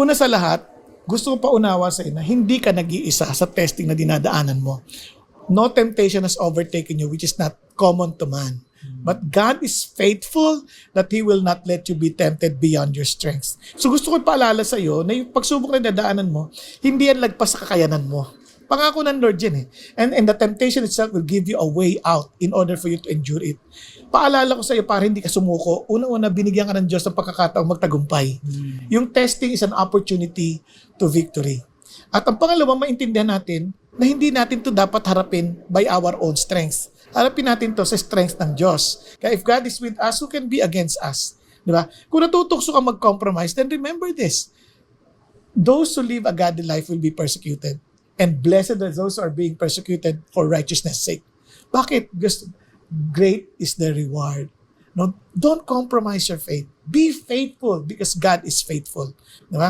Una sa lahat, gusto ko paunawa sa iyo na hindi ka nag-iisa sa testing na dinadaanan mo. No temptation has overtaken you which is not common to man. But God is faithful that He will not let you be tempted beyond your strengths. So gusto ko paalala sa iyo na yung pagsubok na dadaanan mo, hindi yan lagpas sa kakayanan mo. Pangako ng Lord yan eh. And the temptation itself will give you a way out in order for you to endure it. Paalala ko sa iyo para hindi ka sumuko. Una-una, binigyan ka ng Diyos ng pagkakataong magtagumpay. Yung testing is an opportunity to victory. At ang pangalawa, maintindihan natin na hindi natin to dapat harapin by our own strengths. Harapin natin to sa strength ng Diyos. Kaya if God is with us, who can be against us? Diba? Kung natutukso ka mag-compromise, then remember this. Those who live a godly life will be persecuted. And blessed are those who are being persecuted for righteousness' sake. Bakit? Because great is the reward. No, don't compromise your faith. Be faithful because God is faithful. Diba?